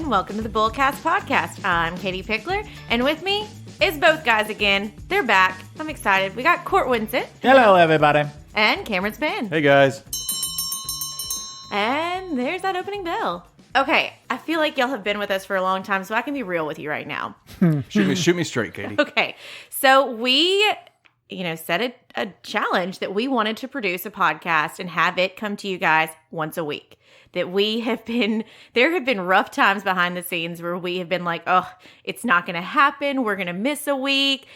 and welcome to the Bullcast Podcast. I'm Katie Pickler, and with me is both guys again. They're back. I'm excited. We got Court Winsett. Hello, everybody. And Cameron Spann. Hey, guys. And there's that opening bell. Okay, I feel like y'all have been with us for a long time, so I can be real with you right now. Shoot me straight, Katie. Okay, so we, set a challenge that we wanted to produce a podcast and have it come to you guys once a week. That there have been rough times behind the scenes where we have been like, oh, it's not going to happen. We're going to miss a week.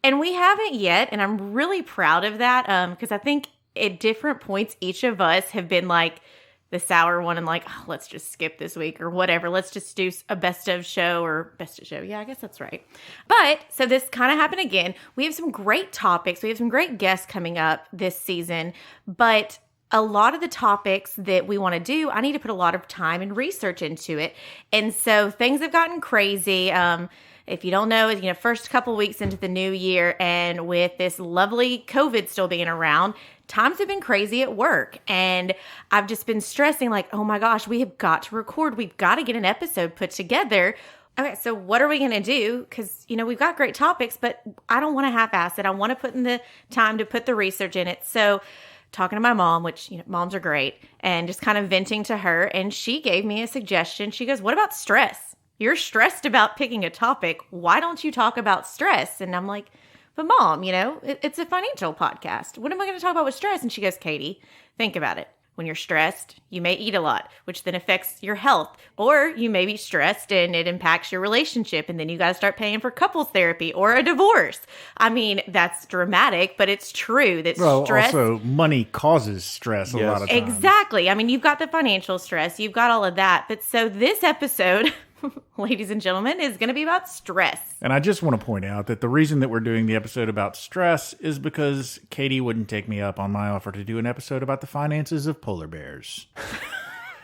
And we haven't yet. And I'm really proud of that because I think at different points, each of us have been like the sour one and like, oh, let's just skip this week or whatever. Let's just do a best of show. Yeah, I guess that's right. But so this kind of happened again. We have some great topics. We have some great guests coming up this season, but a lot of the topics that we want to do, I need to put a lot of time and research into it. And so things have gotten crazy. If you don't know, first couple weeks into the new year and with this lovely COVID still being around, times have been crazy at work. And I've just been stressing like, oh my gosh, we have got to record. We've got to get an episode put together. Okay, so what are we going to do? Because, we've got great topics, but I don't want to half-ass it. I want to put in the time to put the research in it. So talking to my mom, which, moms are great, and just kind of venting to her. And she gave me a suggestion. She goes, what about stress? You're stressed about picking a topic. Why don't you talk about stress? And I'm like, but Mom, it's a financial podcast. What am I going to talk about with stress? And she goes, Katie, think about it. When you're stressed, you may eat a lot, which then affects your health. Or you may be stressed and it impacts your relationship. And then you got to start paying for couples therapy or a divorce. I mean, that's dramatic, but it's true that stress. Also, money causes stress a lot of times. Exactly. I mean, you've got the financial stress. You've got all of that. But so this episode, ladies and gentlemen, is going to be about stress. And I just want to point out that the reason that we're doing the episode about stress is because Katie wouldn't take me up on my offer to do an episode about the finances of polar bears.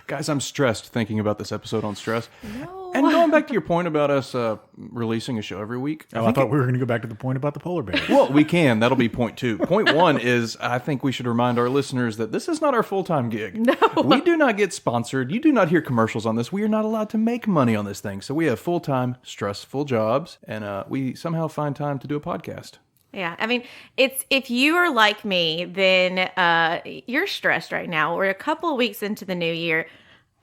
Guys, I'm stressed thinking about this episode on stress. No. And going back to your point about us releasing a show every week. I thought we were going to go back to the point about the polar bears. Well, we can. That'll be point 2. Point 1 is I think we should remind our listeners that this is not our full-time gig. No. We do not get sponsored. You do not hear commercials on this. We are not allowed to make money on this thing. So we have full-time, stressful jobs, and we somehow find time to do a podcast. Yeah, I mean, if you are like me, then you're stressed right now. We're a couple of weeks into the new year.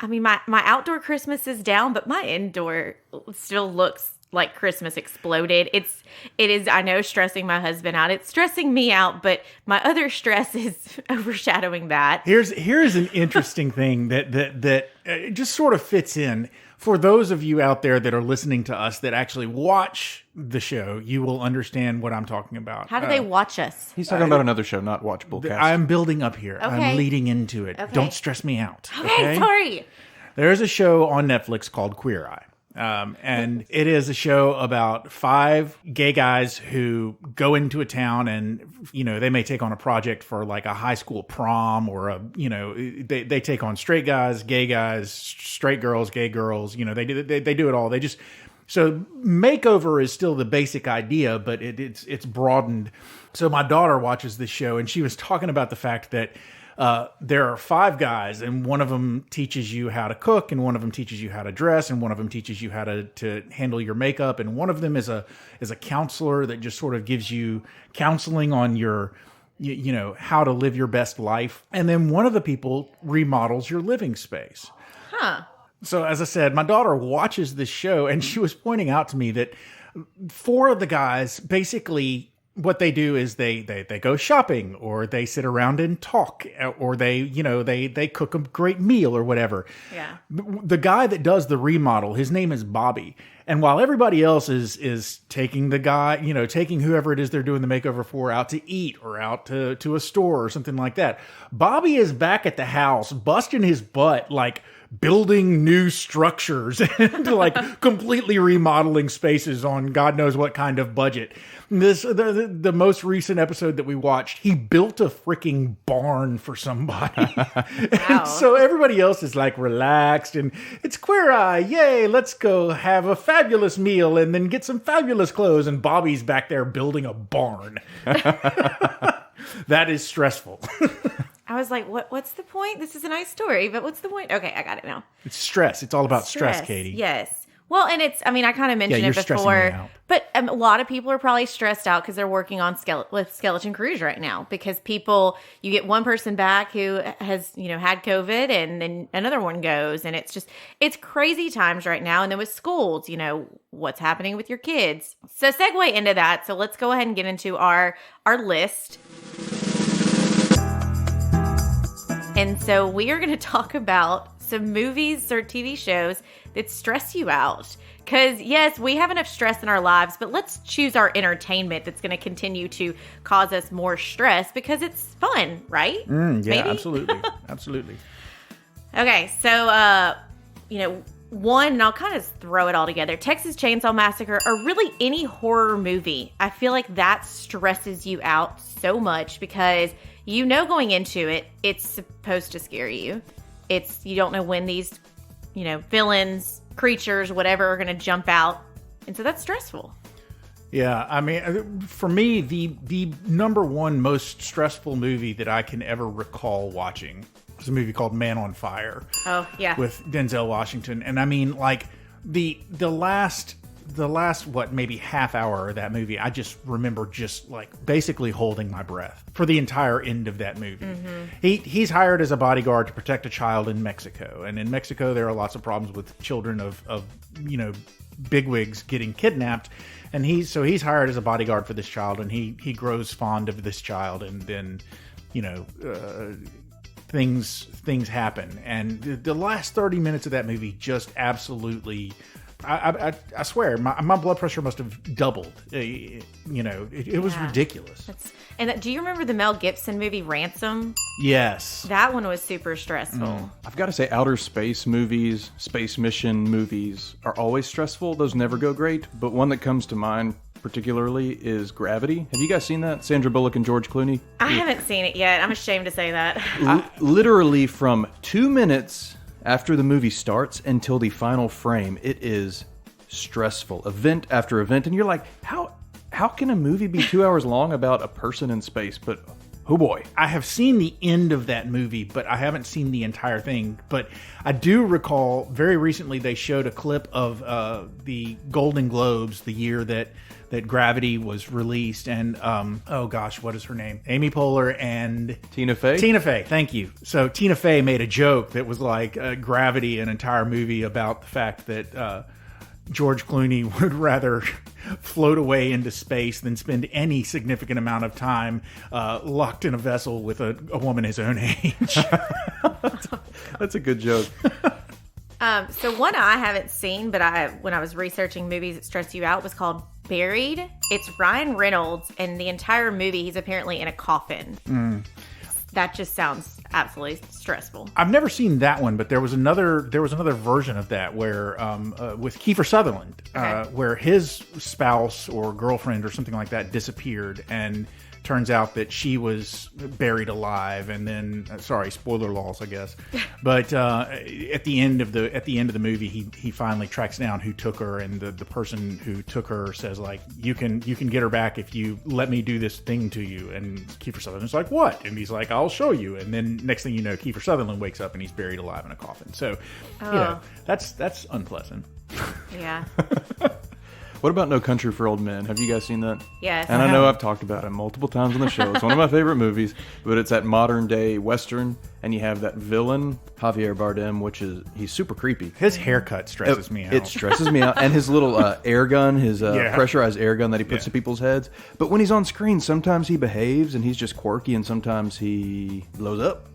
I mean, my outdoor Christmas is down, but my indoor still looks like Christmas exploded. It is, I know, stressing my husband out. It's stressing me out, but my other stress is overshadowing that. Here's an interesting thing that just sort of fits in. For those of you out there that are listening to us that actually watch the show, you will understand what I'm talking about. How do they watch us? He's talking about another show, not Watch Bullcast. I'm building up here. Okay. I'm leading into it. Okay. Don't stress me out. Okay, sorry. There's a show on Netflix called Queer Eye. And it is a show about 5 gay guys who go into a town and, they may take on a project for like a high school prom or they take on straight guys, gay guys, straight girls, gay girls, they do it all. So makeover is still the basic idea, but it's broadened. So my daughter watches this show and she was talking about the fact that there are 5 guys, and one of them teaches you how to cook, and one of them teaches you how to dress, and one of them teaches you how to handle your makeup, and one of them is a counselor that just sort of gives you counseling on your, how to live your best life, and then one of the people remodels your living space. Huh. So as I said, my daughter watches this show, and she was pointing out to me that 4 of the guys basically, what they do is they go shopping, or they sit around and talk, or they cook a great meal or whatever. Yeah. The guy that does the remodel, his name is Bobby. And while everybody else is taking the guy, taking whoever it is they're doing the makeover for out to eat or out to a store or something like that, Bobby is back at the house busting his butt, like building new structures and like completely remodeling spaces on God knows what kind of budget. The most recent episode that we watched, he built a freaking barn for somebody. Wow. And so everybody else is like relaxed and it's Queer Eye. Yay, let's go have a fabulous meal and then get some fabulous clothes. And Bobby's back there building a barn. That is stressful. I was like, what's the point? This is a nice story, but what's the point? Okay, I got it now. It's stress. It's all about stress, Katie. Yes. Well, and I kind of mentioned you're it stressing me before, out. but a lot of people are probably stressed out because they're working on with Skeleton Crews right now, because you get one person back who has, had COVID, and then another one goes, and it's crazy times right now. And then with schools, what's happening with your kids. So segue into that. So let's go ahead and get into our list. And so we are going to talk about some movies or TV shows that stress you out. Because, yes, we have enough stress in our lives, but let's choose our entertainment that's going to continue to cause us more stress because it's fun, right? Yeah, Maybe? absolutely. Absolutely. Okay, so, one, and I'll kind of throw it all together. Texas Chainsaw Massacre, or really any horror movie. I feel like that stresses you out so much because going into it, it's supposed to scare you. You don't know when these, villains, creatures, whatever, are going to jump out. And so that's stressful. Yeah, I mean, for me, the number one most stressful movie that I can ever recall watching was a movie called Man on Fire. Oh, yeah. With Denzel Washington. And I mean, like, the last maybe half hour of that movie, I just remember just like basically holding my breath for the entire end of that movie. Mm-hmm. He's hired as a bodyguard to protect a child in Mexico, and in Mexico there are lots of problems with children of bigwigs getting kidnapped, and he's hired as a bodyguard for this child, and he grows fond of this child, and then things happen, and the last 30 minutes of that movie just absolutely. I swear, my blood pressure must have doubled. It was ridiculous. Do you remember the Mel Gibson movie Ransom? Yes. That one was super stressful. I've got to say, outer space movies, space mission movies are always stressful. Those never go great. But one that comes to mind particularly is Gravity. Have you guys seen that? Sandra Bullock and George Clooney? I haven't seen it yet. I'm ashamed to say that. Literally from 2 minutes after the movie starts until the final frame, it is stressful, event after event, and you're like, how can a movie be 2 hours long about a person in space? But oh boy, I have seen the end of that movie, but I haven't seen the entire thing. But I do recall very recently they showed a clip of the Golden Globes, the year that Gravity was released, and oh gosh, what is her name? Amy Poehler and Tina Fey. Tina Fey, thank you. So Tina Fey made a joke that was like Gravity, an entire movie about the fact that George Clooney would rather float away into space than spend any significant amount of time locked in a vessel with a woman his own age. That's a good joke. So one I haven't seen, but when I was researching movies that stress you out, was called Buried. It's Ryan Reynolds, and the entire movie he's apparently in a coffin. That just sounds absolutely stressful. I've never seen that one, but there was another version of that where with Kiefer Sutherland, where his spouse or girlfriend or something like that disappeared, and turns out that she was buried alive, and then sorry, spoiler laws, I guess. But at the end of the movie, he finally tracks down who took her, and the person who took her says, like, you can get her back if you let me do this thing to you. And Kiefer Sutherland's like, what? And he's like, I'll show you. And then next thing you know, Kiefer Sutherland wakes up and he's buried alive in a coffin. So that's unpleasant. Yeah. What about No Country for Old Men? Have you guys seen that? Yes. And I know I've talked about it multiple times on the show. It's one of my favorite movies, but it's that modern day Western, and you have that villain, Javier Bardem, he's super creepy. His haircut stresses me out. It stresses me out. And his little air gun, his pressurized air gun that he puts to people's heads. But when he's on screen, sometimes he behaves and he's just quirky, and sometimes he blows up.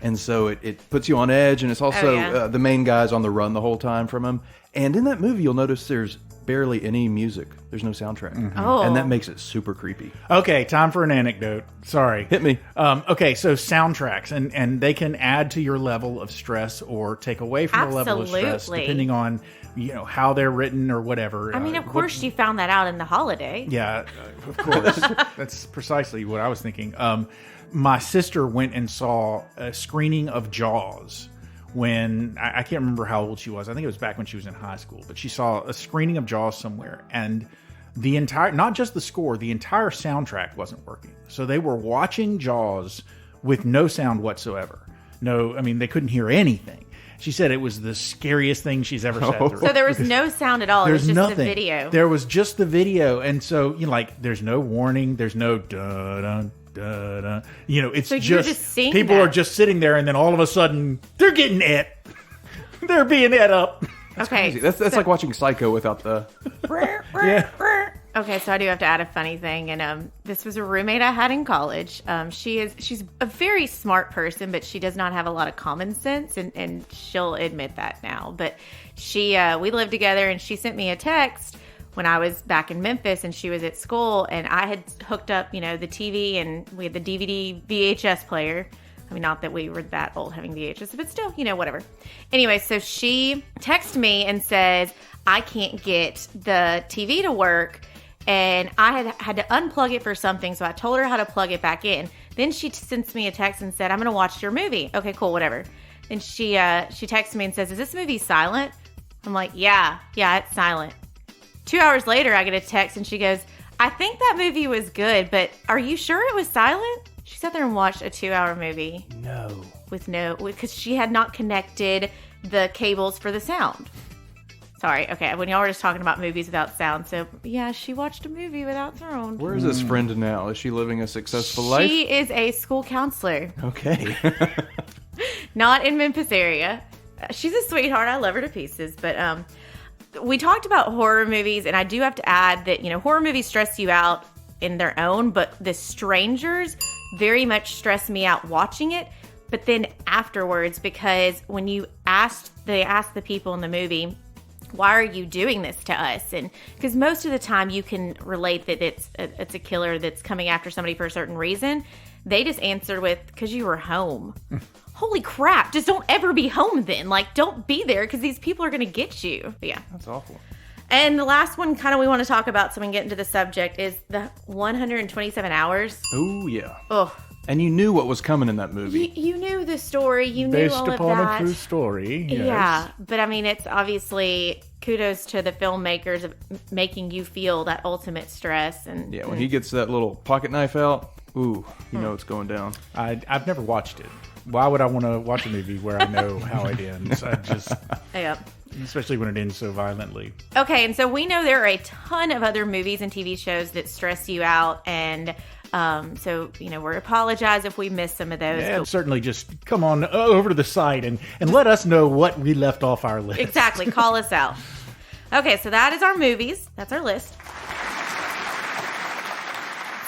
And so it puts you on edge, and it's also the main guy's on the run the whole time from him. And in that movie, you'll notice there's barely any music. There's no soundtrack. And that makes it super creepy. Okay, time for an anecdote. Sorry. Hit me. Okay, so soundtracks, and they can add to your level of stress or take away from the level of stress, depending on how they're written or whatever. I mean, of course you found that out in The Holiday. Yeah, of course. That's precisely what I was thinking. My sister went and saw a screening of Jaws when I can't remember how old she was. I think it was back when she was in high school, but she saw a screening of Jaws somewhere, and the entire, not just the score, the entire soundtrack wasn't working. So they were watching Jaws with no sound whatsoever. No, I mean, they couldn't hear anything. She said it was the scariest thing she's ever sat through. So there was no sound at all. It was just nothing. the video. There was just the video. And so, like, there's no warning. There's no dun, dun, dun. It's so just seeing people are just sitting there, and then all of a sudden, they're getting it. They're being it up. That's crazy. That's like watching Psycho without the... Yeah. Okay, so I do have to add a funny thing, and this was a roommate I had in college. She's a very smart person, but she does not have a lot of common sense, and she'll admit that now. But we lived together, and she sent me a text when I was back in Memphis, and she was at school, and I had hooked up, the TV, and we had the DVD VHS player. I mean, not that we were that old having VHS, but still, whatever. Anyway, so she texted me and says, I can't get the TV to work. And I had to unplug it for something, so I told her how to plug it back in. Then she sends me a text and said, I'm going to watch your movie. Okay, cool, whatever. And she texts me and says, is this movie silent? I'm like, yeah, it's silent. 2 hours later, I get a text, and she goes, I think that movie was good, but are you sure it was silent? She sat there and watched a 2-hour movie. No. Because she had not connected the cables for the sound. Sorry, okay, when y'all were just talking about movies without sound, so yeah, she watched a movie without sound. Where is this friend now? Is she living a successful life? She is a school counselor. Okay. Not in Memphis area. She's a sweetheart. I love her to pieces, but we talked about horror movies, and I do have to add that, horror movies stress you out in their own, but The Strangers very much stressed me out watching it, but then afterwards, because when they asked the people in the movie, why are you doing this to us? And because most of the time you can relate that it's a killer that's coming after somebody for a certain reason. They just answered with, because you were home. Holy crap. Just don't ever be home then. Like, don't be there because these people are going to get you. But yeah. That's awful. And the last one kind of we want to talk about so we can get into the subject is the 127 Hours. Oh, yeah. Oh. And you knew what was coming in that movie. You knew the story. You knew all of that. Based upon a true story. Yes. Yeah. But I mean, it's obviously kudos to the filmmakers of making you feel that ultimate stress. And yeah, when he gets that little pocket knife out, ooh, you know it's going down. I've never watched it. Why would I want to watch a movie where I know how it ends? Yep. Especially when it ends so violently. Okay, and so we know there are a ton of other movies and TV shows that stress you out, and so, we apologize if we missed some of those. Yeah, certainly just come on over to the site and let us know what we left off our list. Exactly. Call us out. Okay, so that is our movies. That's our list.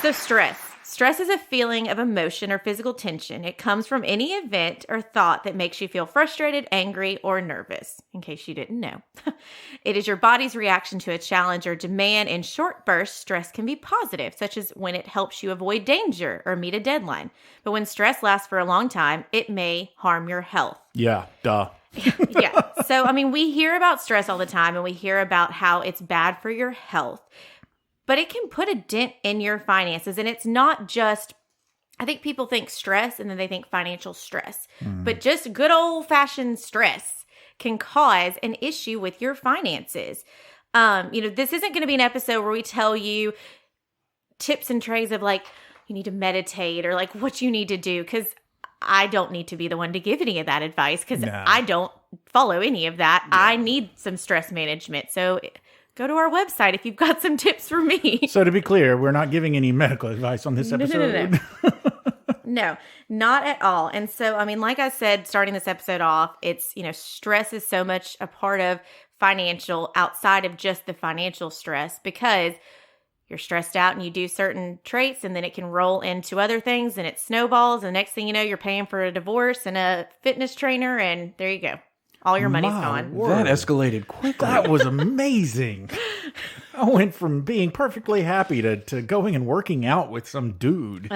So stress. Stress is a feeling of emotion or physical tension. It comes from any event or thought that makes you feel frustrated, angry, or nervous, in case you didn't know. It is your body's reaction to a challenge or demand. In short bursts, stress can be positive, such as when it helps you avoid danger or meet a deadline. But when stress lasts for a long time, it may harm your health. Yeah, duh. Yeah. So, I mean, we hear about stress all the time, and we hear about how it's bad for your health. But it can put a dent in your finances. And it's not just, I think people think stress and then they think financial stress. But just good old-fashioned stress can cause an issue with your finances. This isn't going to be an episode where we tell you tips and tricks of like, you need to meditate or like what you need to do. Because I don't need to be the one to give any of that advice because I don't follow any of that. Yeah. I need some stress management. So go to our website if you've got some tips for me. So to be clear, we're not giving any medical advice on this episode. No, not at all. And so, I mean, like I said, starting this episode off, it's, stress is so much a part of financial outside of just the financial stress because you're stressed out and you do certain traits and then it can roll into other things and it snowballs. And the next thing you know, you're paying for a divorce and a fitness trainer and there you go. All your money's gone. That escalated quickly. That was amazing. I went from being perfectly happy to going and working out with some dude.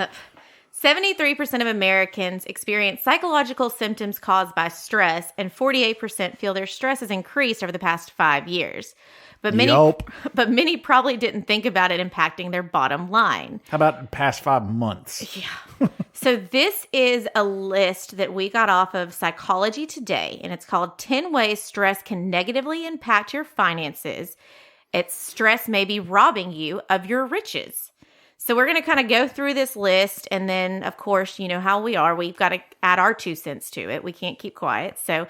73% of Americans experience psychological symptoms caused by stress, and 48% feel their stress has increased over the past 5 years. But many probably didn't think about it impacting their bottom line. How about the past 5 months? Yeah. So this is a list that we got off of Psychology Today, and it's called 10 Ways Stress Can Negatively Impact Your Finances. It's stress may be robbing you of your riches. So we're going to kind of go through this list. And then, of course, you know how we are. We've got to add our 2 cents to it. We can't keep quiet. So,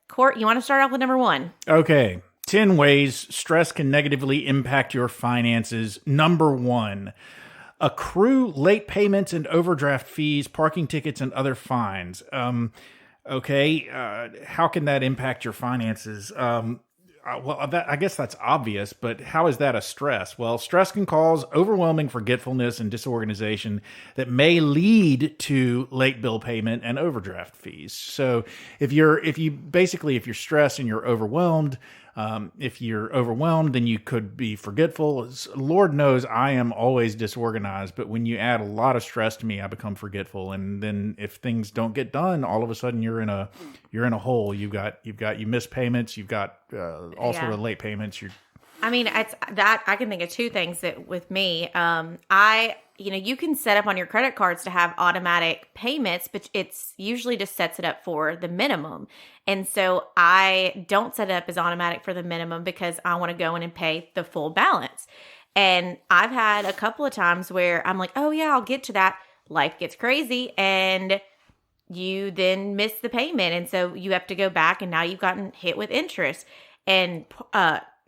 Court, you want to start off with number 1? Okay. 10 ways stress can negatively impact your finances. Number 1, accrue late payments and overdraft fees, parking tickets, and other fines. How can that impact your finances? I guess that's obvious, but how is that a stress? Well, stress can cause overwhelming forgetfulness and disorganization that may lead to late bill payment and overdraft fees. So if you're stressed and you're overwhelmed, then you could be forgetful. Lord knows I am always disorganized, but when you add a lot of stress to me, I become forgetful. And then if things don't get done, all of a sudden you're in a hole. You miss payments. You've got all sort of late payments. It's that I can think of 2 things that with me, you can set up on your credit cards to have automatic payments, but it's usually just sets it up for the minimum. And so I don't set it up as automatic for the minimum because I want to go in and pay the full balance. And I've had a couple of times where I'm like, oh yeah, I'll get to that. Life gets crazy and you then miss the payment. And so you have to go back and now you've gotten hit with interest and,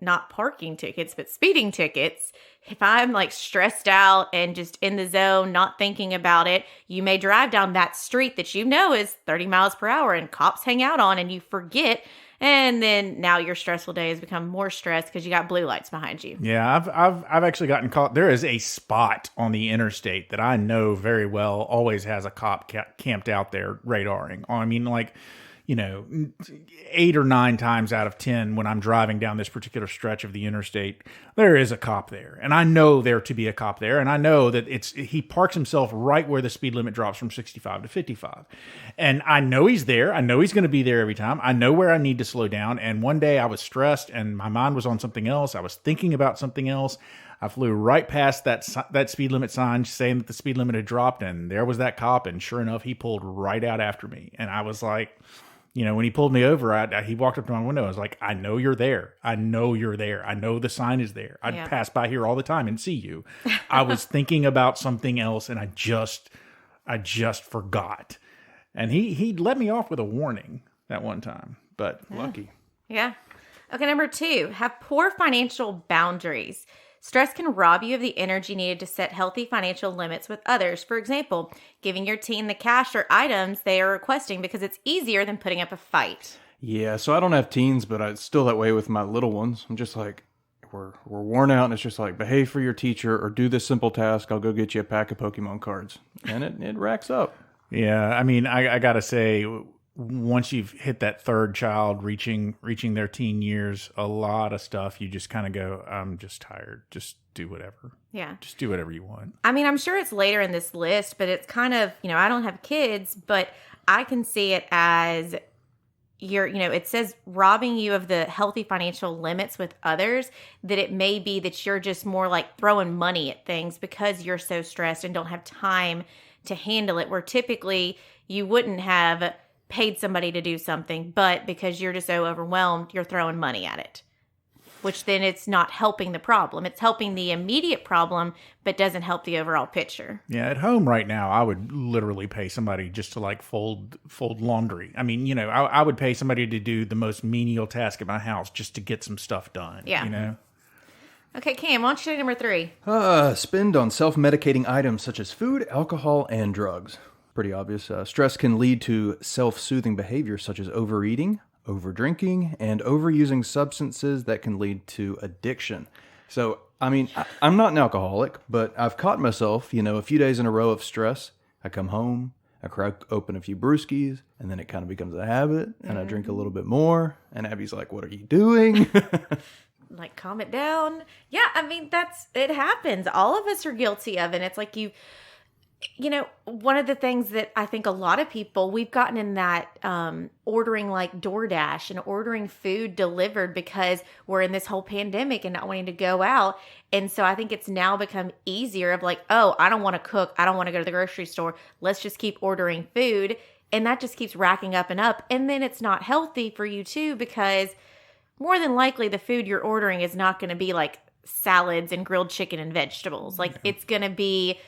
not parking tickets, but speeding tickets. If I'm like stressed out and just in the zone, not thinking about it, you may drive down that street that you know is 30 miles per hour and cops hang out on and you forget. And then now your stressful day has become more stressed because you got blue lights behind you. Yeah, I've actually gotten caught. There is a spot on the interstate that I know very well always has a cop camped out there radaring. I mean, 8 or 9 times out of 10 when I'm driving down this particular stretch of the interstate, there is a cop there. And I know there to be a cop there. And I know that he parks himself right where the speed limit drops from 65 to 55. And I know he's there. I know he's going to be there every time. I know where I need to slow down. And one day I was stressed and my mind was on something else. I was thinking about something else. I flew right past that speed limit sign saying that the speed limit had dropped. And there was that cop. And sure enough, he pulled right out after me. And I was like... when he pulled me over, he walked up to my window. I was like, I know you're there. I know you're there. I know the sign is there. I'd pass by here all the time and see you. I was thinking about something else and I just forgot. And he let me off with a warning that one time, but lucky. Yeah. Okay. Number 2, have poor financial boundaries. Stress can rob you of the energy needed to set healthy financial limits with others. For example, giving your teen the cash or items they are requesting because it's easier than putting up a fight. Yeah, so I don't have teens, but it's still that way with my little ones. I'm just like, we're worn out, and it's just like, behave for your teacher or do this simple task. I'll go get you a pack of Pokemon cards. And it racks up. Yeah, I mean, I got to say... once you've hit that third child reaching their teen years, a lot of stuff you just kind of go, I'm just tired. Just do whatever. Yeah. Just do whatever you want. I mean, I'm sure it's later in this list, but it's kind of, I don't have kids, but I can see it as it says robbing you of the healthy financial limits with others, that it may be that you're just more like throwing money at things because you're so stressed and don't have time to handle it, where typically you wouldn't have paid somebody to do something, but because you're just so overwhelmed, you're throwing money at it, which then it's not helping the problem. It's helping the immediate problem, but doesn't help the overall picture. Yeah, at home right now, I would literally pay somebody just to fold laundry. I mean, I would pay somebody to do the most menial task at my house just to get some stuff done. Yeah. Okay, Cam, why don't you do number 3? Spend on self-medicating items such as food, alcohol, and drugs. Pretty obvious. Stress can lead to self-soothing behaviors such as overeating, overdrinking, and overusing substances that can lead to addiction. So, I mean, I'm not an alcoholic, but I've caught myself, a few days in a row of stress. I come home, I crack open a few brewskis, and then it kind of becomes a habit, and I drink a little bit more, and Abby's like, what are you doing? Like, calm it down. Yeah, I mean, it happens. All of us are guilty of it. It's like one of the things that I think a lot of people, we've gotten in that ordering like DoorDash and ordering food delivered because we're in this whole pandemic and not wanting to go out. And so I think it's now become easier of like, oh, I don't want to cook. I don't want to go to the grocery store. Let's just keep ordering food. And that just keeps racking up and up. And then it's not healthy for you too, because more than likely the food you're ordering is not going to be like salads and grilled chicken and vegetables. Like it's going to be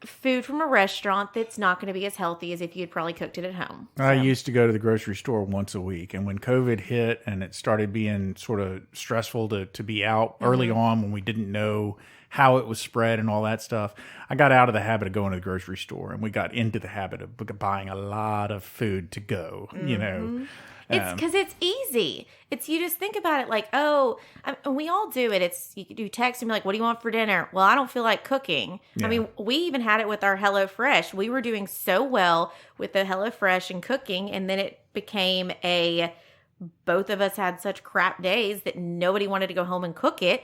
food from a restaurant that's not going to be as healthy as if you had probably cooked it at home. I used to go to the grocery store once a week. And when COVID hit and it started being sort of stressful to be out early on when we didn't know how it was spread and all that stuff, I got out of the habit of going to the grocery store, and we got into the habit of buying a lot of food to go, you know. It's because it's easy. It's you just think about it like, oh, we all do it. It's you text and be like, what do you want for dinner? Well, I don't feel like cooking. Yeah. I mean, we even had it with our HelloFresh. We were doing so well with the HelloFresh and cooking, and then it became both of us had such crap days that nobody wanted to go home and cook it.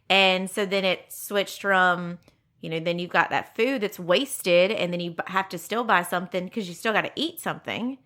And so then it switched from, then you've got that food that's wasted, and then you have to still buy something because you still got to eat something.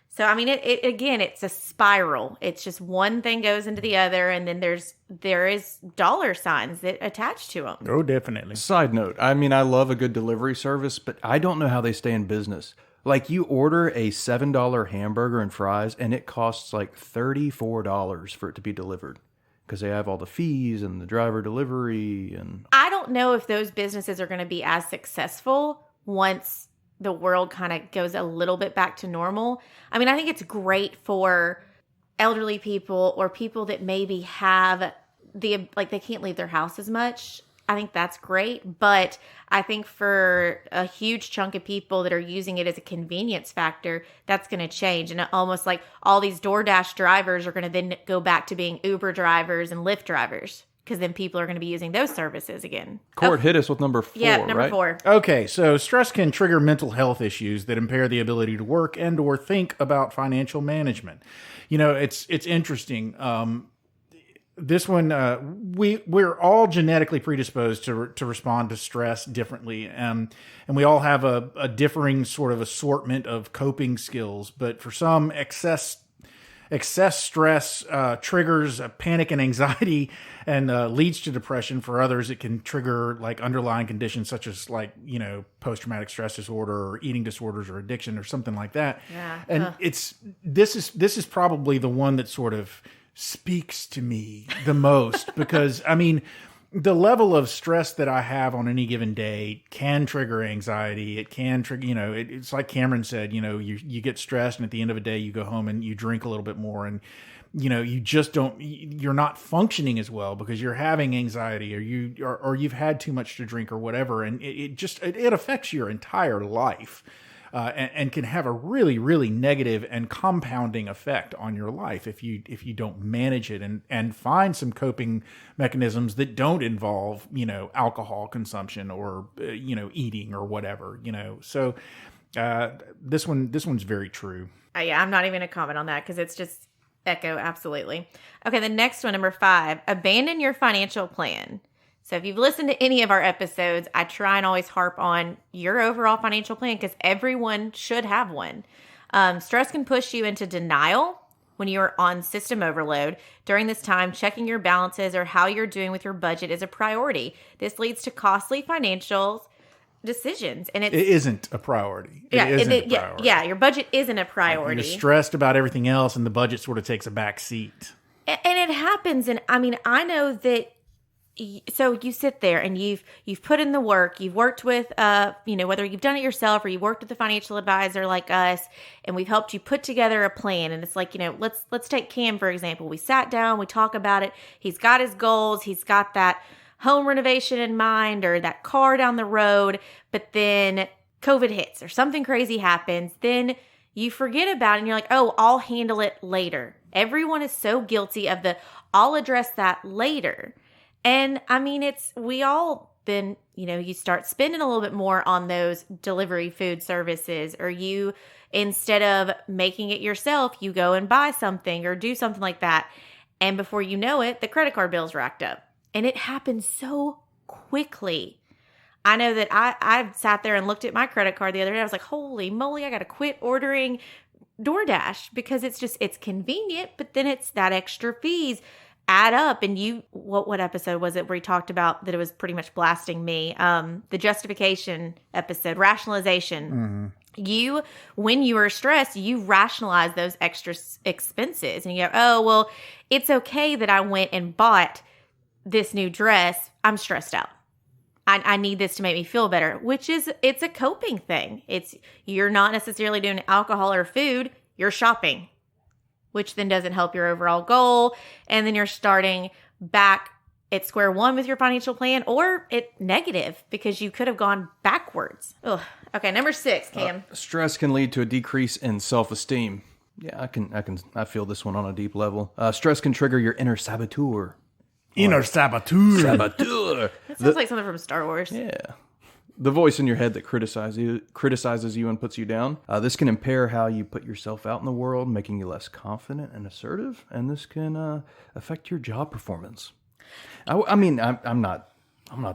So, I mean, it's a spiral. It's just one thing goes into the other, and then there is dollar signs that attach to them. Oh, definitely. Side note, I mean, I love a good delivery service, but I don't know how they stay in business. Like, you order a $7 hamburger and fries, and it costs like $34 for it to be delivered because they have all the fees and the driver delivery. And I don't know if those businesses are going to be as successful once the world kind of goes a little bit back to normal. I mean, I think it's great for elderly people or people that maybe have they can't leave their house as much. I think that's great. But I think for a huge chunk of people that are using it as a convenience factor, that's going to change. And almost like all these DoorDash drivers are going to then go back to being Uber drivers and Lyft drivers, because then people are going to be using those services again. Court, hit us with number 4, Yeah, number right? 4. Okay, so stress can trigger mental health issues that impair the ability to work and or think about financial management. It's interesting. This one, we're all genetically predisposed to respond to stress differently, and we all have a differing sort of assortment of coping skills. But for some, excess stress triggers panic and anxiety and leads to depression. For others, it can trigger like underlying conditions such as post-traumatic stress disorder or eating disorders or addiction or something like that. Yeah. And this is probably the one that sort of speaks to me the most because I mean, the level of stress that I have on any given day can trigger anxiety. It can trigger, it's like Cameron said, you get stressed, and at the end of the day, you go home and you drink a little bit more, and you just you're not functioning as well because you're having anxiety, or you've had too much to drink or whatever, and it affects your entire life. And can have a really, really negative and compounding effect on your life if you don't manage it and find some coping mechanisms that don't involve alcohol consumption or eating or whatever. So this one's very true. Yeah, I'm not even going to comment on that because it's just echo absolutely. Okay, the next one, number 5, abandon your financial plan. So if you've listened to any of our episodes, I try and always harp on your overall financial plan because everyone should have one. Stress can push you into denial when you're on system overload. During this time, checking your balances or how you're doing with your budget is a priority. This leads to costly financial decisions. And it isn't a priority. Yeah, your budget isn't a priority. You're stressed about everything else, and the budget sort of takes a back seat. And it happens. And I mean, I know that. So you sit there and you've put in the work. You've worked with, whether you've done it yourself or you worked with a financial advisor like us, and we've helped you put together a plan. And it's like, let's take Cam, for example. We sat down, we talk about it. He's got his goals. He's got that home renovation in mind or that car down the road. But then COVID hits or something crazy happens. Then you forget about it and you're like, oh, I'll handle it later. Everyone is so guilty of I'll address that later. And I mean, we all then, you start spending a little bit more on those delivery food services, or you, instead of making it yourself, you go and buy something or do something like that. And before you know it, the credit card bill's racked up. And it happens so quickly. I know that I sat there and looked at my credit card the other day. I was like, holy moly, I got to quit ordering DoorDash because it's convenient, but then it's that extra fees add up. And what episode was it where he talked about that it was pretty much blasting me? The justification episode, rationalization. Mm-hmm. When you are stressed, you rationalize those extra expenses and you go, oh, well, it's okay that I went and bought this new dress, I'm stressed out. I need this to make me feel better, it's a coping thing. You're not necessarily doing alcohol or food, you're shopping, which then doesn't help your overall goal. And then you're starting back at square one with your financial plan, or at negative because you could have gone backwards. Ugh. Okay, number 6, Cam. Stress can lead to a decrease in self-esteem. Yeah, I feel this one on a deep level. Stress can trigger your inner saboteur. Inner saboteur. Saboteur. That sounds like something from Star Wars. Yeah. The voice in your head that criticizes you and puts you down. This can impair how you put yourself out in the world, making you less confident and assertive. And this can affect your job performance. I mean, I'm not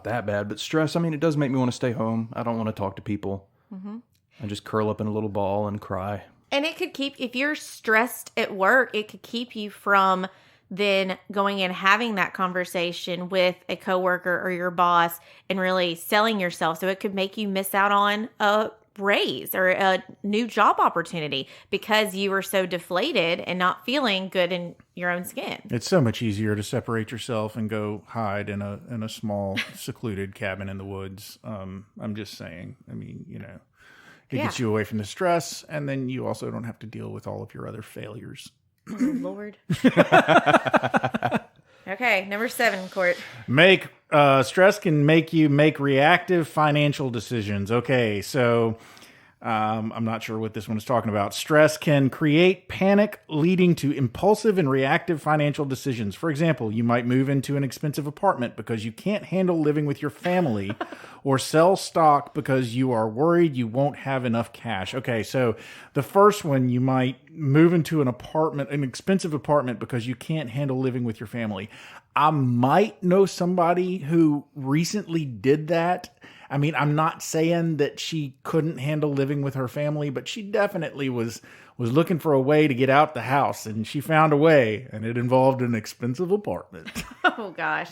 that bad, but stress, it does make me want to stay home. I don't want to talk to people. Mm-hmm. I just curl up in a little ball and cry. And it could if you're stressed at work, it could keep you from then going and having that conversation with a coworker or your boss and really selling yourself. So it could make you miss out on a raise or a new job opportunity because you were so deflated and not feeling good in your own skin. It's so much easier to separate yourself and go hide in a small secluded cabin in the woods. I'm just saying. It gets you away from the stress, and then you also don't have to deal with all of your other failures. Oh, Lord. Okay, number 7, Court. Stress can make you make reactive financial decisions. Okay, so I'm not sure what this one is talking about. Stress can create panic, leading to impulsive and reactive financial decisions. For example, you might move into an expensive apartment because you can't handle living with your family, or sell stock because you are worried you won't have enough cash. Okay, so the first one, you might move into an expensive apartment because you can't handle living with your family. I might know somebody who recently did that. I'm not saying that she couldn't handle living with her family, but she definitely was looking for a way to get out the house, and she found a way, and it involved an expensive apartment. Oh, gosh.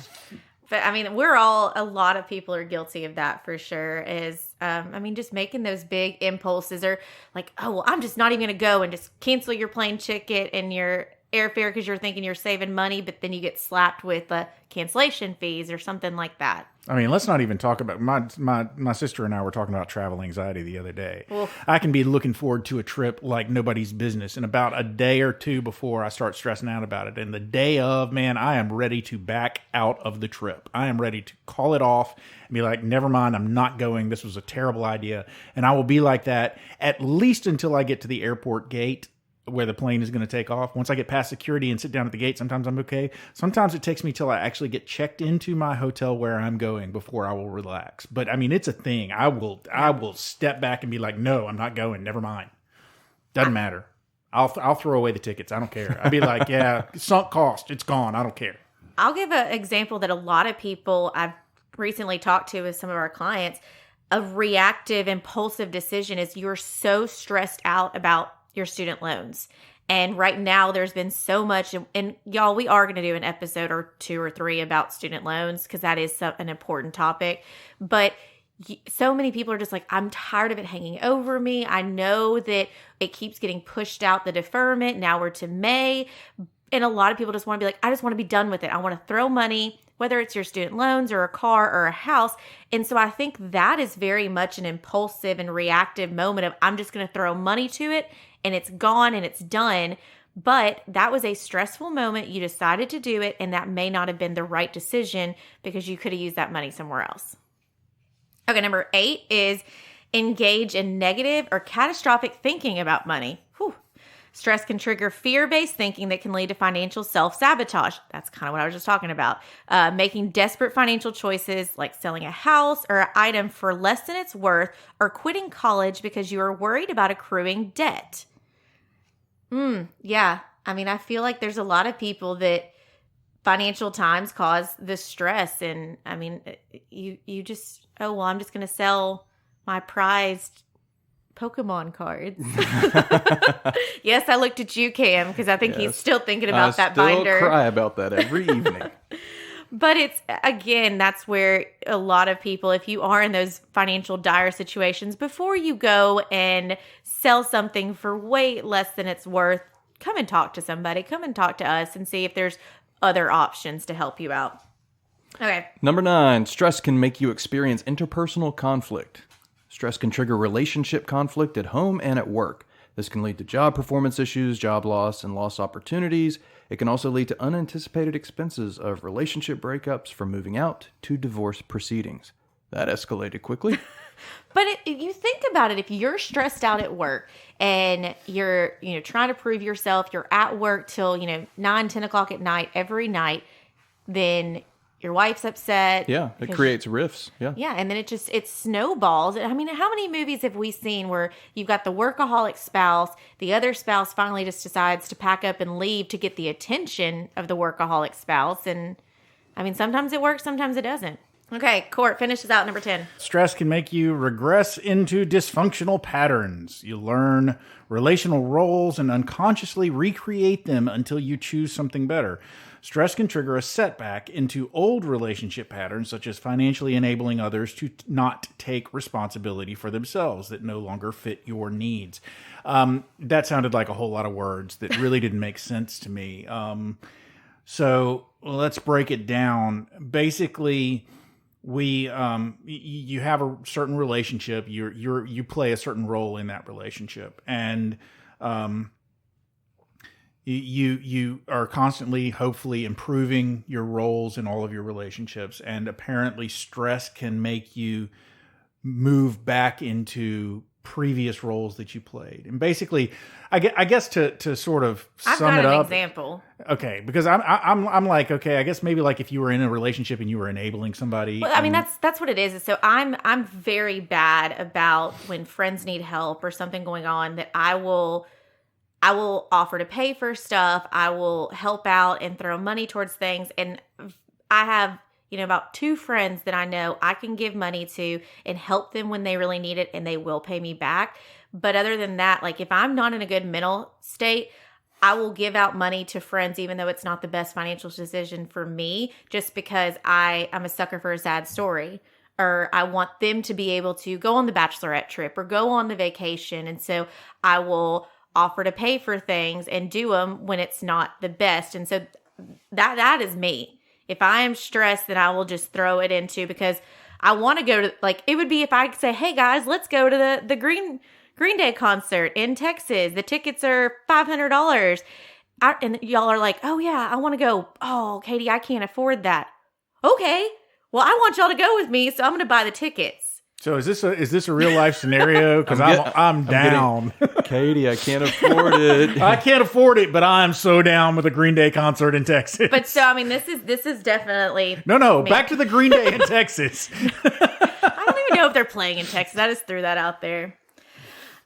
But a lot of people are guilty of that for sure, just making those big impulses, or like, oh, well, I'm just not even going to go, and just cancel your plane ticket and your airfare because you're thinking you're saving money, but then you get slapped with cancellation fees or something like that. Let's not even talk about my sister and I were talking about travel anxiety the other day. Well, I can be looking forward to a trip like nobody's business, and about a day or two before I start stressing out about it. And the day of, man, I am ready to back out of the trip. I am ready to call it off and be like, never mind, I'm not going. This was a terrible idea. And I will be like that at least until I get to the airport gate where the plane is going to take off. Once I get past security and sit down at the gate, sometimes I'm okay. Sometimes it takes me till I actually get checked into my hotel where I'm going before I will relax. But it's a thing. I will step back and be like, no, I'm not going. Never mind. Doesn't matter. I'll throw away the tickets. I don't care. I'd be like, yeah, sunk cost. It's gone. I don't care. I'll give an example that a lot of people I've recently talked to with some of our clients. A reactive, impulsive decision is you're so stressed out about your student loans. And right now there's been so much, and y'all, we are going to do an episode or 2 or 3 about student loans because that is an important topic. But so many people are just like, I'm tired of it hanging over me. I know that it keeps getting pushed out, the deferment. Now we're to May. And a lot of people just want to be like, I just want to be done with it. I want to throw money, whether it's your student loans or a car or a house. And so I think that is very much an impulsive and reactive moment of, I'm just going to throw money to it and it's gone and it's done. But that was a stressful moment. You decided to do it, and that may not have been the right decision because you could have used that money somewhere else. Okay, number 8 is engage in negative or catastrophic thinking about money. Whew. Stress can trigger fear-based thinking that can lead to financial self-sabotage. That's kind of what I was just talking about. Making desperate financial choices like selling a house or an item for less than it's worth, or quitting college because you are worried about accruing debt. Yeah. I feel like there's a lot of people that financial times cause the stress. And you just, oh, well, I'm just going to sell my prized Pokemon cards. Yes, I looked at you, Cam, because I think he's still thinking about that binder. I still cry about that every evening. But it's, again, that's where a lot of people, if you are in those financial dire situations, before you go and sell something for way less than it's worth, come and talk to somebody. Come and talk to us and see if there's other options to help you out. Okay. Number 9, stress can make you experience interpersonal conflict. Stress can trigger relationship conflict at home and at work. This can lead to job performance issues, job loss, and lost opportunities. It can also lead to unanticipated expenses of relationship breakups from moving out to divorce proceedings. That escalated quickly. But if you think about it, if you're stressed out at work and you're, trying to prove yourself, you're at work till, 9, 10 o'clock at night, every night, then your wife's upset. Yeah, it creates rifts. Yeah. Yeah, and then it snowballs. I mean, how many movies have we seen where you've got the workaholic spouse, the other spouse finally just decides to pack up and leave to get the attention of the workaholic spouse? And, I mean, sometimes it works, sometimes it doesn't. Okay, Court finishes out number 10. Stress can make you regress into dysfunctional patterns. You learn relational roles and unconsciously recreate them until you choose something better. Stress can trigger a setback into old relationship patterns, such as financially enabling others to not take responsibility for themselves that no longer fit your needs. That sounded like a whole lot of words that really didn't make sense to me. So let's break it down. Basically, you have a certain relationship. You play a certain role in that relationship, and you are constantly, hopefully, improving your roles in all of your relationships. And apparently, stress can make you move back into previous roles that you played. And basically, I guess to sort of sum it up. I've got an example. Okay, because I'm like, okay, I guess maybe like if you were in a relationship and you were enabling somebody. Well, I mean, that's what it is. So I'm very bad about when friends need help or something going on, that I will offer to pay for stuff. I will help out and throw money towards things. And I have, about 2 friends that I know I can give money to and help them when they really need it, and they will pay me back. But other than that, like if I'm not in a good mental state, I will give out money to friends, even though it's not the best financial decision for me, just because I'm a sucker for a sad story. Or I want them to be able to go on the bachelorette trip or go on the vacation. And so I will offer to pay for things and do them when it's not the best. And so that is me. If I am stressed, then I will just throw it into, because I want to go to, like, it would be if I could say, hey guys, let's go to the Green Day concert in Texas. The tickets are $500. And y'all are like, oh yeah, I want to go. Oh, Katie, I can't afford that. Okay. Well, I want y'all to go with me, so I'm going to buy the tickets. So is this a real life scenario? Because I'm down. Katie, I can't afford it. I can't afford it, but I'm so down with a Green Day concert in Texas. But so I mean, this is definitely no. Back to the Green Day in Texas. I don't even know if they're playing in Texas. I just threw that out there.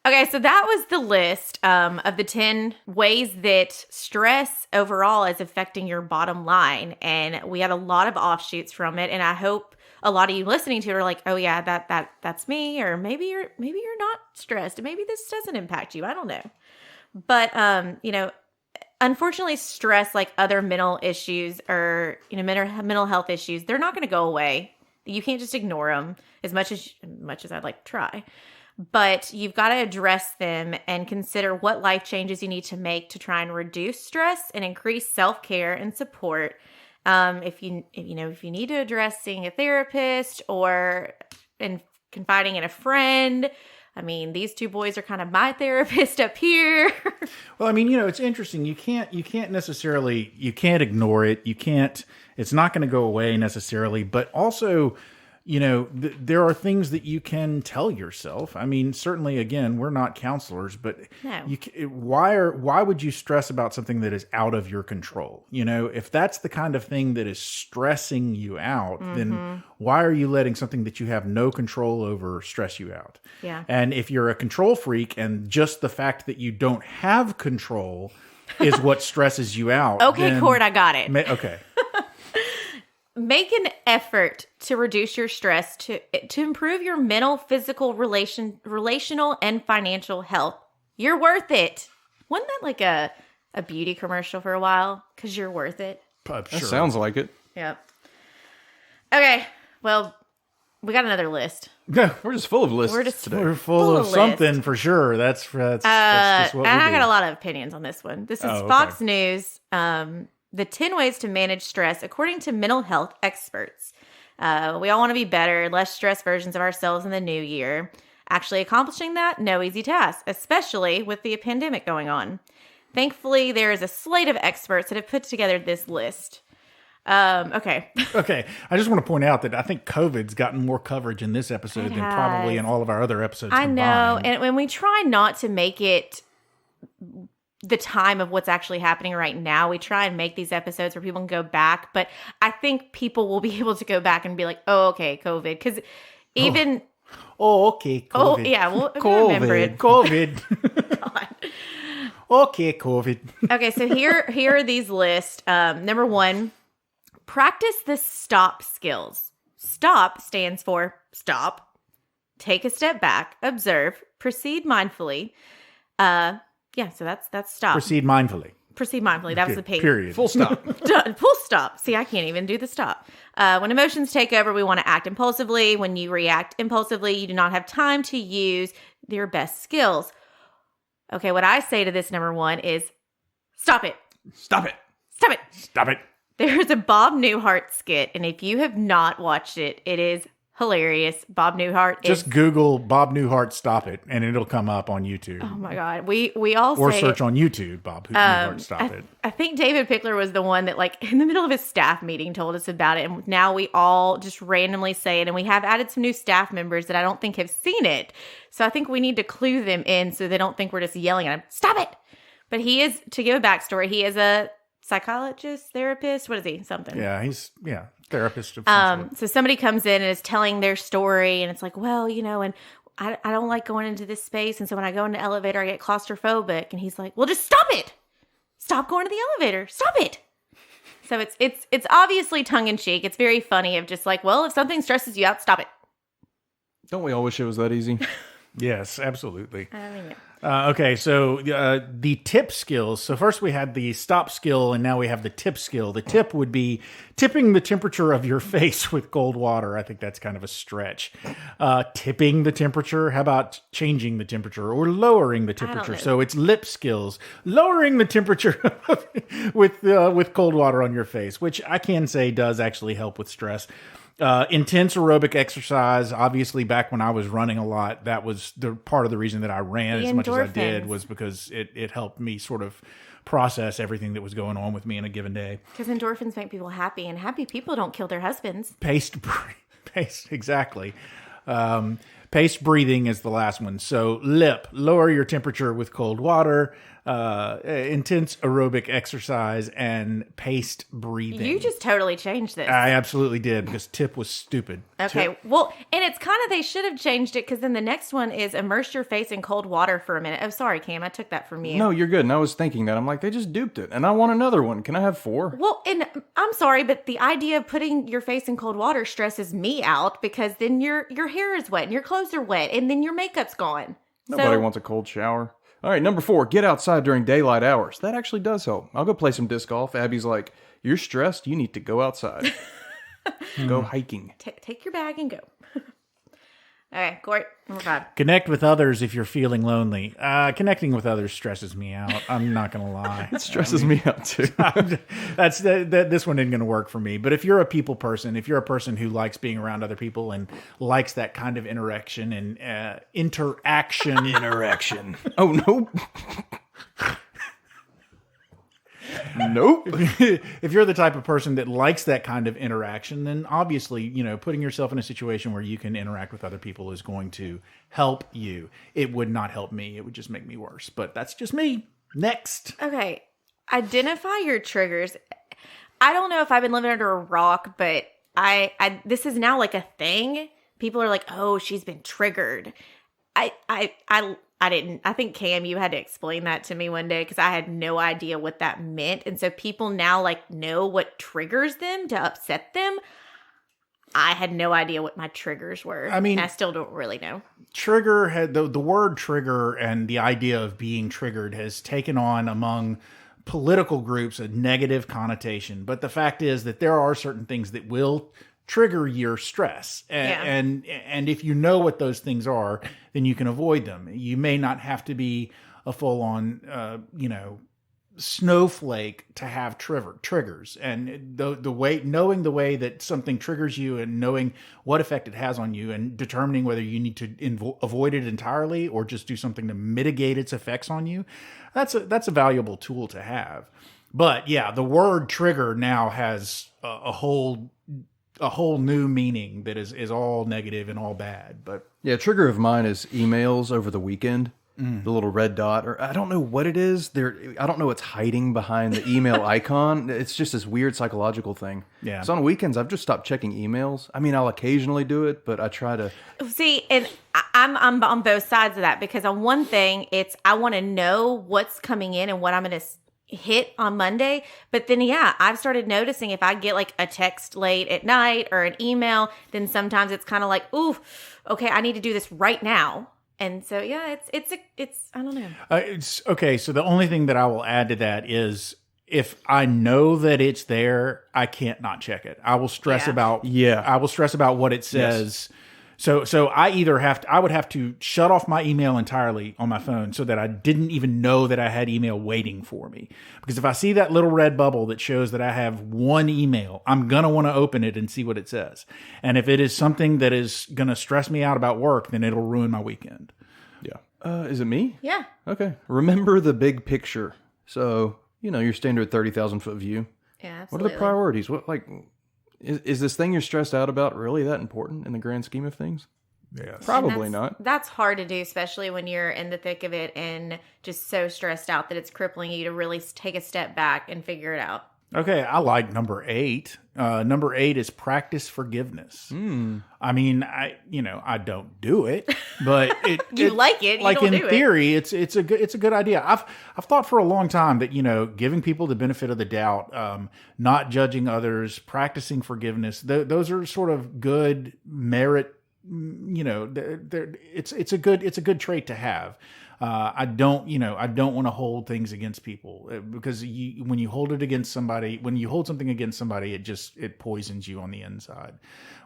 Okay, so that was the list of the 10 ways that stress overall is affecting your bottom line, and we had a lot of offshoots from it. And I hope a lot of you listening to it are like, oh yeah, that's me, or maybe you're not stressed, and maybe this doesn't impact you. I don't know, but unfortunately, stress, like other mental issues or mental health issues, they're not going to go away. You can't just ignore them as much as I'd like to try. But you've got to address them and consider what life changes you need to make to try and reduce stress and increase self-care and support. If you need to address seeing a therapist or confiding in a friend. I mean, these 2 boys are kind of my therapist up here. Well, I mean, it's interesting. You can't ignore it. It's not going to go away necessarily, but also, there are things that you can tell yourself. I mean, certainly, again, we're not counselors, but no. Why would you stress about something that is out of your control? If that's the kind of thing that is stressing you out, then why are you letting something that you have no control over stress you out? Yeah. And if you're a control freak and just the fact that you don't have control is what stresses you out. Okay, Cord, I got it. Okay. Make an effort to reduce your stress to improve your mental, physical, relational, and financial health. You're worth it. Wasn't that like a beauty commercial for a while? Because you're worth it. Sure. That sounds like it. Yep. Okay. Well, we got another list. We're just full of lists today. We're full of something for sure. That's just what and I got a lot of opinions on this one. This is Fox News. the 10 ways to manage stress according to mental health experts. We all want to be better, less stressed versions of ourselves in the new year. Actually accomplishing that, no easy task, especially with the pandemic going on. Thankfully, there is a slate of experts that have put together this list. Okay. Okay. I just want to point out that I think COVID's gotten more coverage in this episode than probably in all of our other episodes combined. I know. And when we try not to make it the time of what's actually happening right now, we try and make these episodes where people can go back. But I think people will be able to go back and be like, oh, okay, COVID. Because even... okay, COVID. Oh, yeah. Well, remember it. COVID. God. Okay, COVID. Okay, so here are these lists. Number 1... practice the stop skills. Stop stands for stop, take a step back, observe, proceed mindfully. So that's stop. Proceed mindfully. Proceed mindfully. That was the page. Period. Full stop. Done. Full stop. See, I can't even do the stop. When emotions take over, we want to act impulsively. When you react impulsively, you do not have time to use your best skills. Okay, what I say to this number 1 is stop it. Stop it. Stop it. Stop it. There's a Bob Newhart skit, and if you have not watched it, it is hilarious. Bob Newhart Just Google Bob Newhart Stop It, and it'll come up on YouTube. Oh my God. We all or say search on YouTube, Bob Newhart Stop It. I think David Pickler was the one that, like, in the middle of his staff meeting told us about it, and now we all just randomly say it, and we have added some new staff members that I don't think have seen it. So I think we need to clue them in so they don't think we're just yelling at him, stop it! But he is, to give a backstory, he is a psychologist, therapist, what is he? Something. Yeah, he's therapist of some sort. So somebody comes in and is telling their story, and it's like, well, and I don't like going into this space, and so when I go in the elevator, I get claustrophobic. And he's like, well, just stop it. Stop going to the elevator. Stop it. So it's obviously tongue in cheek. It's very funny of just like, well, if something stresses you out, stop it. Don't we all wish it was that easy? Yes, absolutely. I mean, yeah. Okay, so the tip skills. So first we had the stop skill, and now we have the tip skill. The tip would be tipping the temperature of your face with cold water. I think that's kind of a stretch. Tipping the temperature. How about changing the temperature or lowering the temperature? So it's lip skills. Lowering the temperature with cold water on your face, which I can say does actually help with stress. Intense aerobic exercise. Obviously, back when I was running a lot, that was the part of the reason that I ran as much as I did, was because it helped me sort of process everything that was going on with me in a given day. Because endorphins make people happy, and happy people don't kill their husbands. Paced, exactly. Paced breathing is the last one. So lip, lower your temperature with cold water. Intense aerobic exercise, and paced breathing. You just totally changed this. I absolutely did, because tip was stupid. Okay, well, and it's kind of, they should have changed it, because then the next one is immerse your face in cold water for a minute. Oh, sorry, Cam, I took that from you. No, you're good. And I was thinking that. I'm like, they just duped it, and I want another one. Can I have 4? Well, and I'm sorry, but the idea of putting your face in cold water stresses me out, because then your hair is wet, and your clothes are wet, and then your makeup's gone. Nobody wants a cold shower. All right, number 4, get outside during daylight hours. That actually does help. I'll go play some disc golf. Abby's like, you're stressed, you need to go outside. Go hiking. Take your bag and go. All right, Court, number 5. Connect with others if you're feeling lonely. Connecting with others stresses me out. I'm not going to lie. It stresses me out too. This one isn't going to work for me. But if you're a people person, if you're a person who likes being around other people and likes that kind of interaction and interaction. Interaction. Oh, no. Nope. If you're the type of person that likes that kind of interaction, then obviously, putting yourself in a situation where you can interact with other people is going to help you. It would not help me. It would just make me worse. But that's just me. Next. Okay. Identify your triggers. I don't know if I've been living under a rock, but this is now like a thing. People are like, oh, she's been triggered. I didn't. I think, Cam, you had to explain that to me one day, because I had no idea what that meant. And so people now know what triggers them to upset them. I had no idea what my triggers were. I mean, I still don't really know. Trigger had the word trigger, and the idea of being triggered has taken on among political groups a negative connotation. But the fact is that there are certain things that will trigger your stress. And if you know what those things are, then you can avoid them. You may not have to be a full-on, snowflake to have triggers, and knowing the way that something triggers you and knowing what effect it has on you and determining whether you need to avoid it entirely or just do something to mitigate its effects on you, that's a valuable tool to have. But yeah, the word trigger now has a whole new meaning that is all negative and all bad. But yeah, trigger of mine is emails over the weekend. The little red dot, or I don't know what it is. I don't know what's hiding behind the email icon. It's just this weird psychological thing. Yeah. So on weekends, I've just stopped checking emails. I mean, I'll occasionally do it, but I try to. See, and I'm on both sides of that, because on one thing, it's I want to know what's coming in and what I'm going to hit on Monday. But then, yeah, I've started noticing if I get like a text late at night or an email, then sometimes it's kind of like, ooh, okay, I need to do this right now. And so, yeah, it's I don't know. It's okay. So the only thing that I will add to that is if I know that it's there, I can't not check it. I will stress about what it says. Yes. So I would have to shut off my email entirely on my phone so that I didn't even know that I had email waiting for me. Because if I see that little red bubble that shows that I have one email, I'm going to want to open it and see what it says. And if it is something that is going to stress me out about work, then it'll ruin my weekend. Yeah. Is it me? Yeah. Okay. Remember the big picture. So, your standard 30,000-foot view. Yeah, absolutely. What are the priorities? Is this thing you're stressed out about really that important in the grand scheme of things? Yes. Probably not. That's hard to do, especially when you're in the thick of it and just so stressed out that it's crippling you to really take a step back and figure it out. Okay, I like number 8. Number 8 is practice forgiveness. I mean, I don't do it, but you like it. You like don't in do theory, it's a good idea. I've thought for a long time that giving people the benefit of the doubt, not judging others, practicing forgiveness. Those are sort of good merit. It's a good trait to have. I don't want to hold things against people because when you hold something against somebody, it poisons you on the inside,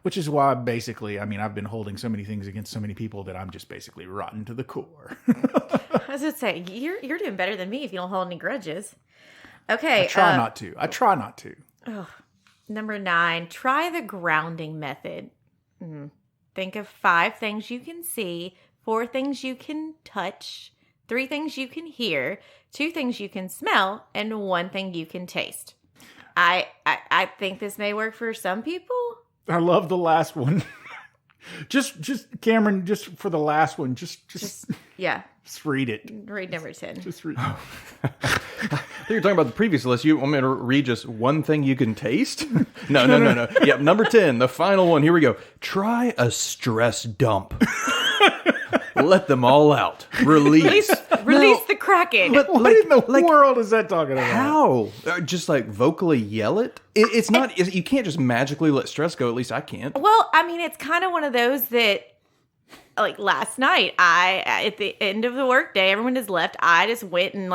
which is why basically, I've been holding so many things against so many people that I'm just basically rotten to the core. I was going to say, you're doing better than me if you don't hold any grudges. Okay. I try not to. Oh, number 9, try the grounding method. Think of 5 things you can see, 4 things you can touch, 3 things you can hear, 2 things you can smell, and 1 thing you can taste. I think this may work for some people. I love the last one. just Cameron, just for the last one, just read it. Read number 10. Just read. I think you're talking about the previous list. You want me to read just 1 thing you can taste? No. Yep, number 10, the final one. Here we go. Try a stress dump. Let them all out. Release the Kraken. What in the world is that talking about? How? Just like vocally yell it? It's not. You can't just magically let stress go. At least I can't. Well, it's kind of one of those that, like last night, at the end of the workday, everyone has left. I just went and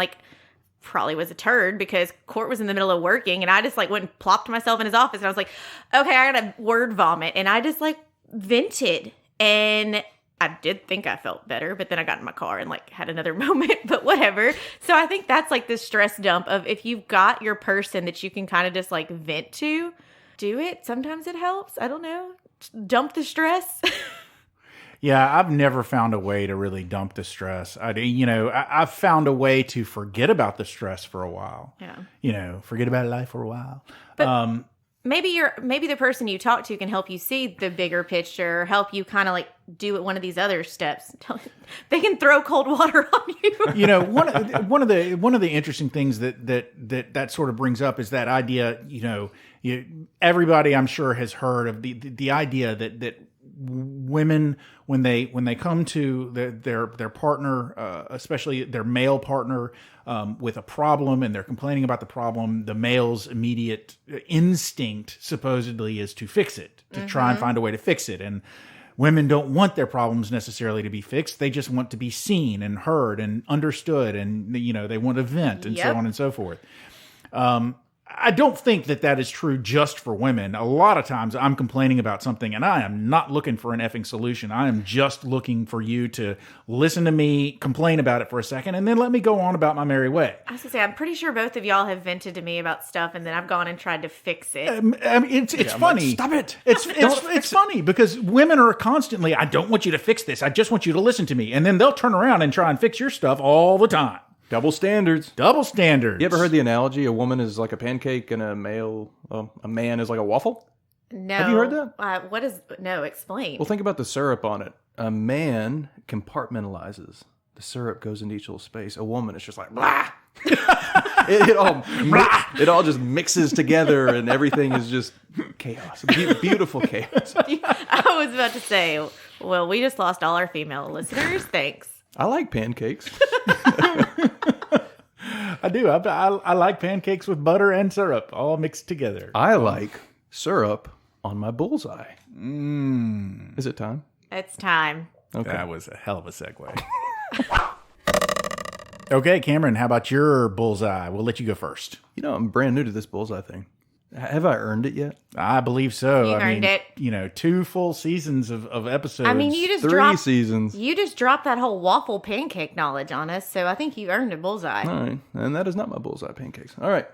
probably was a turd because Court was in the middle of working, and I just went and plopped myself in his office, and I was like, okay, I got a word vomit, and I just vented, and I did think I felt better, but then I got in my car and had another moment, but whatever. So I think that's the stress dump of if you've got your person that you can kind of just vent to, do it. Sometimes it helps. I don't know. Dump the stress. Yeah, I've never found a way to really dump the stress. I've found a way to forget about the stress for a while. Yeah. Forget about life for a while. But maybe the person you talk to can help you see the bigger picture, or help you kind of do it one of these other steps. They can throw cold water on you. One of the interesting things that sort of brings up is that idea. Everybody I'm sure has heard of the idea that women, when they come to their partner, especially their male partner, with a problem and they're complaining about the problem, the male's immediate instinct supposedly is to fix it, to try and find a way to fix it. And women don't want their problems necessarily to be fixed. They just want to be seen and heard and understood, and they want to vent and so on and so forth. I don't think that is true just for women. A lot of times I'm complaining about something and I am not looking for an effing solution. I am just looking for you to listen to me complain about it for a second and then let me go on about my merry way. I was going to say, I'm pretty sure both of y'all have vented to me about stuff and then I've gone and tried to fix it. I mean, it's funny. Like, stop it. It's funny because women are constantly, I don't want you to fix this. I just want you to listen to me. And then they'll turn around and try and fix your stuff all the time. Double standards. Double standards. You ever heard the analogy? A woman is like a pancake and a man is like a waffle? No. Have you heard that? No, explain. Well, think about the syrup on it. A man compartmentalizes. The syrup goes into each little space. A woman is just like, blah. It all just mixes together and everything is just chaos. Beautiful chaos. I was about to say, well, we just lost all our female listeners. Thanks. I like pancakes. I do. I like pancakes with butter and syrup all mixed together. I like syrup on my bullseye. Is it time? It's time. Okay. That was a hell of a segue. Okay, Cameron, how about your bullseye? We'll let you go first. You know, I'm brand new to this bullseye thing. Have I earned it yet? I believe so. You earned it. 2 full seasons of episodes. I mean, you just 3 seasons. You just dropped that whole waffle pancake knowledge on us, so I think you earned a bullseye. All right, and that is not my bullseye pancakes. All right.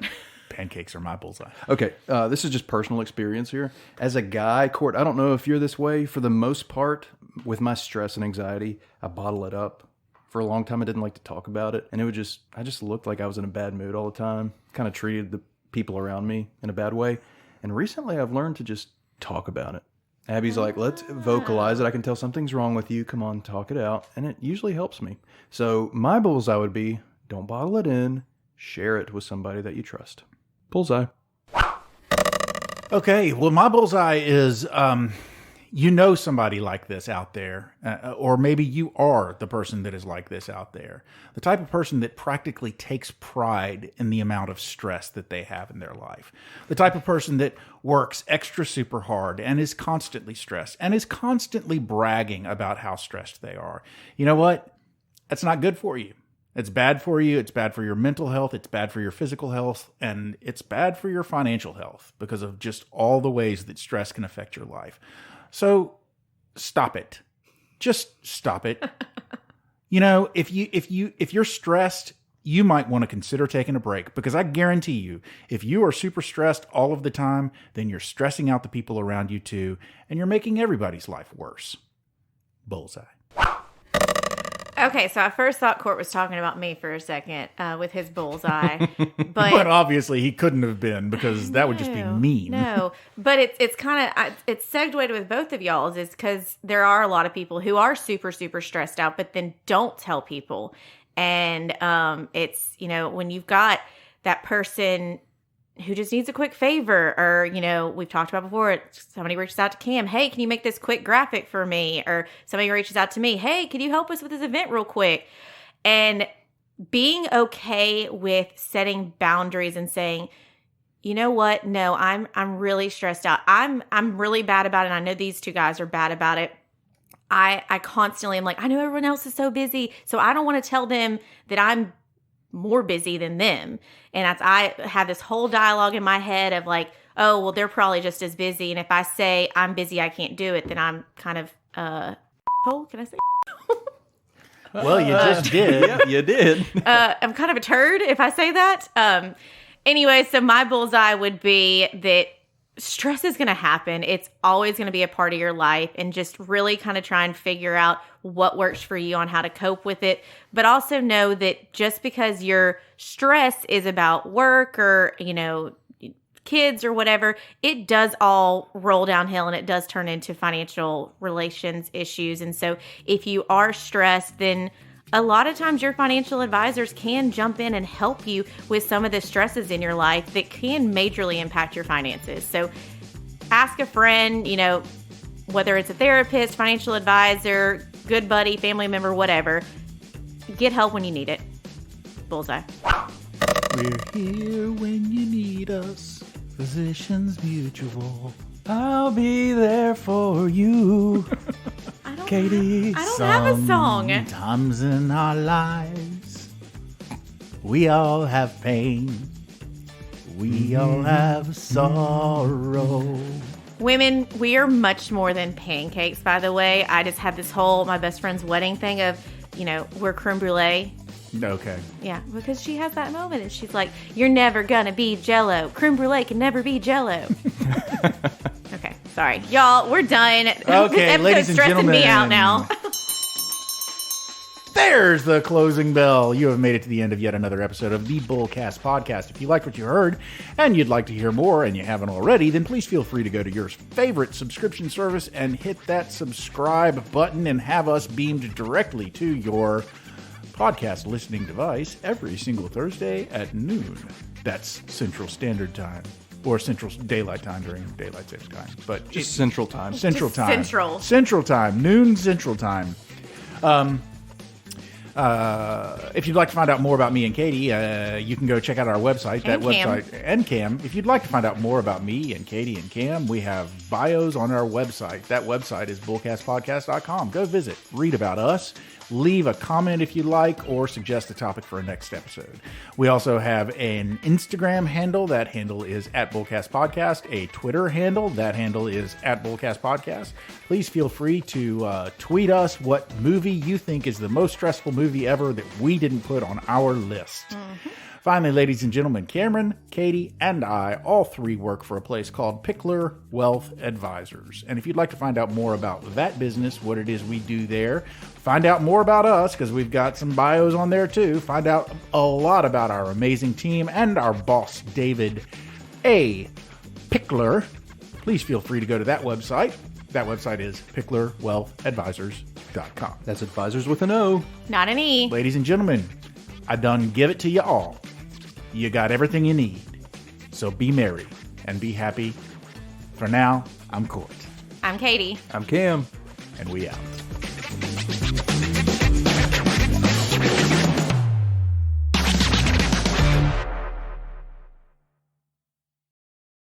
Pancakes are my bullseye. Okay, this is just personal experience here. As a guy, Court, I don't know if you're this way. For the most part, with my stress and anxiety, I bottle it up. For a long time, I didn't like to talk about it, and I just looked like I was in a bad mood all the time. Kind of treated the people around me in a bad way. And recently I've learned to just talk about it. Abby's like, let's vocalize it. I can tell something's wrong with you. Come on, talk it out. And it usually helps me. So my bullseye would be, don't bottle it in. Share it with somebody that you trust. Bullseye. Okay, well, my bullseye is, somebody like this out there, or maybe you are the person that is like this out there. The type of person that practically takes pride in the amount of stress that they have in their life. The type of person that works extra super hard and is constantly stressed and is constantly bragging about how stressed they are. You know what? That's not good for you. It's bad for you. It's bad for your mental health. It's bad for your physical health. And it's bad for your financial health because of just all the ways that stress can affect your life. So stop it. Just stop it. If you're stressed, you might want to consider taking a break, because I guarantee you, if you are super stressed all of the time, then you're stressing out the people around you too, and you're making everybody's life worse. Bullseye. Okay, so I first thought Court was talking about me for a second with his bullseye, but obviously he couldn't have been, because that would just be mean. No, but it's kind of it's segued with both of y'all's, is because there are a lot of people who are super super stressed out, but then don't tell people, and it's when you've got that person who just needs a quick favor, or, we've talked about before, somebody reaches out to Cam, hey, can you make this quick graphic for me? Or somebody reaches out to me, hey, can you help us with this event real quick? And being okay with setting boundaries and saying, you know what? No, I'm really stressed out. I'm really bad about it. And I know these two guys are bad about it. I constantly am like, I know everyone else is so busy, so I don't want to tell them that I'm more busy than them. And I have this whole dialogue in my head of like, oh, well, they're probably just as busy. And if I say I'm busy, I can't do it, then I'm kind of, can I say? Well, you just did. Yeah, you did. I'm kind of a turd if I say that. Anyway, so my bullseye would be that stress is going to happen. It's always going to be a part of your life, and just really kind of try and figure out what works for you on how to cope with it. But also know that just because your stress is about work or, kids or whatever, it does all roll downhill and it does turn into financial relations issues. And so if you are stressed, then a lot of times your financial advisors can jump in and help you with some of the stresses in your life that can majorly impact your finances. So ask a friend, whether it's a therapist, financial advisor, good buddy, family member, whatever. Get help when you need it. Bullseye. We're here when you need us. Physicians Mutual. I'll be there for you. Katie, I don't have a song. Sometimes in our lives, we all have pain. We all have sorrow. Women, we are much more than pancakes, by the way. I just had this whole my best friend's wedding thing of, we're creme brulee. Okay. Yeah, because she has that moment and she's like, you're never gonna be Jell-O. Creme brulee can never be Jell-O. Okay, sorry. Y'all, we're done. Okay, ladies and stressing gentlemen. me out now. There's the closing bell. You have made it to the end of yet another episode of the Bullcast Podcast. If you liked what you heard and you'd like to hear more and you haven't already, then please feel free to go to your favorite subscription service and hit that subscribe button and have us beamed directly to your podcast listening device every single Thursday at noon. That's Central Standard Time. Or Central Daylight Time during Daylight Savings Time. But just Central Time. Central Just Time. Central Time. Noon Central Time. If you'd like to find out more about me and Katie, you can go check out our website. And Cam. And Cam. If you'd like to find out more about me and Katie and Cam, we have bios on our website. That website is bullcastpodcast.com. Go visit, read about us, leave a comment if you like, or suggest a topic for a next episode. We also have an Instagram handle. That handle is @BullcastPodcast. A Twitter handle. That handle is @BullcastPodcast. Please feel free to tweet us what movie you think is the most stressful movie ever that we didn't put on our list. Mm-hmm. Finally, ladies and gentlemen, Cameron, Katie, and I, all three work for a place called Pickler Wealth Advisors. And if you'd like to find out more about that business, what it is we do there, find out more about us, because we've got some bios on there too, find out a lot about our amazing team and our boss, David A. Pickler, please feel free to go to that website. That website is picklerwealthadvisors.com. That's advisors with an O. Not an E. Ladies and gentlemen, I done give it to you all. You got everything you need. So be merry and be happy. For now, I'm Court. I'm Katie. I'm Cam. And we out.